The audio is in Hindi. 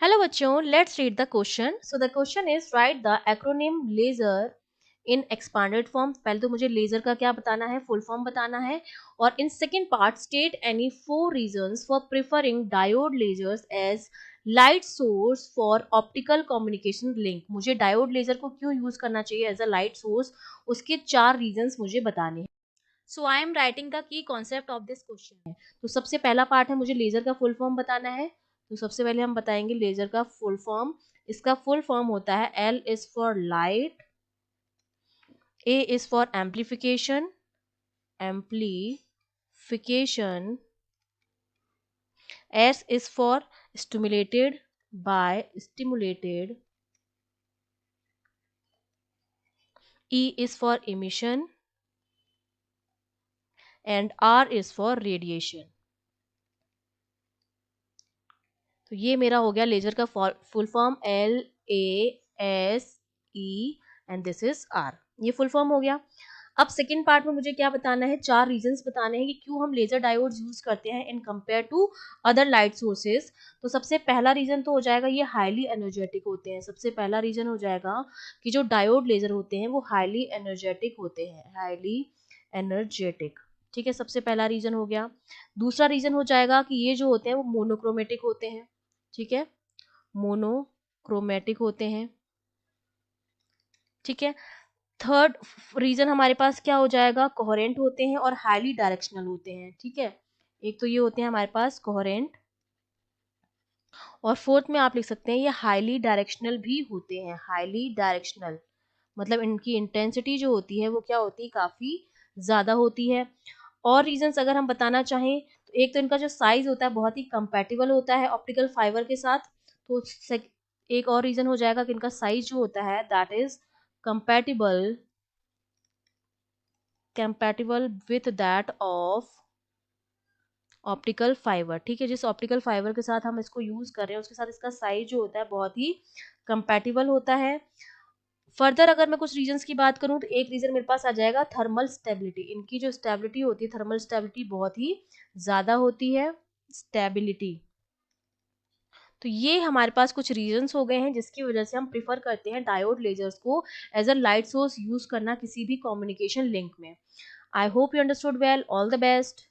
हेलो बच्चों, let's read the question. So the question is write the acronym laser in expanded form. पहले तो मुझे लेजर का क्या बताना है, फुल फॉर्म बताना है. और in second part state any 4 reasons for preferring diode lasers as light source for optical communication link. मुझे डायोड लेजर को क्यों यूज करना चाहिए एज अ लाइट सोर्स, उसके 4 रीजंस मुझे बताने हैं. So I am writing the key concept of this question है. तो सबसे पहला पार्ट है, मुझे लेजर का फुल फॉर्म बताना है. तो सबसे पहले हम बताएंगे लेजर का फुल फॉर्म. इसका फुल फॉर्म होता है L is for light, A is for amplification, amplification, S is for stimulated by, stimulated, E is for emission and R is for radiation. तो ये मेरा हो गया लेजर का full form LASE and this is R. ये फुल फॉर्म हो गया. अब सेकेंड पार्ट में मुझे क्या बताना है, 4 रीजंस बताने हैं कि क्यों हम लेजर डायोड्स यूज करते हैं in compare to other light sources. तो सबसे पहला रीजन तो हो जाएगा ये हाईली एनर्जेटिक होते हैं. सबसे पहला रीजन हो जाएगा कि जो डायोड लेजर होते हैं वो हाईली एनर्जेटिक होते हैं, हाईली एनर्जेटिक. ठीक है, सबसे पहला रीजन हो गया. दूसरा रीजन हो जाएगा कि ये जो होते हैं वो मोनोक्रोमेटिक होते हैं. ठीक है, मोनोक्रोमेटिक होते हैं. ठीक है. थर्ड रीजन हमारे पास क्या हो जाएगा, कोहेरेंट होते हैं और हाईली डायरेक्शनल होते हैं. ठीक है, एक तो ये होते हैं हमारे पास कोहेरेंट, और फोर्थ में आप लिख सकते हैं ये हाईली डायरेक्शनल भी होते हैं. हाईली डायरेक्शनल मतलब इनकी इंटेंसिटी जो होती है वो क्या होती है, काफी ज्यादा होती है. और रीजंस अगर हम बताना चाहें तो एक तो इनका जो साइज होता है बहुत ही कंपैटिबल होता है ऑप्टिकल फाइबर के साथ. तो एक और रीजन हो जाएगा कि इनका साइज जो होता है that is compatible, compatible with that of optical fibre. ठीक है, जिस ऑप्टिकल फाइबर के साथ हम इसको यूज कर रहे हैं उसके साथ इसका साइज जो होता है बहुत ही कंपैटिबल होता है. फर्दर अगर मैं कुछ रीजंस की बात करूं तो एक रीजन मेरे पास आ जाएगा थर्मल स्टेबिलिटी. इनकी जो स्टेबिलिटी होती है, थर्मल स्टेबिलिटी बहुत ही ज्यादा होती है, स्टेबिलिटी. तो ये हमारे पास कुछ रीजंस हो गए हैं जिसकी वजह से हम प्रिफर करते हैं डायोड लेजर्स को as a light source use करना किसी भी कम्युनिकेशन लिंक में. I hope you understood well. All the best.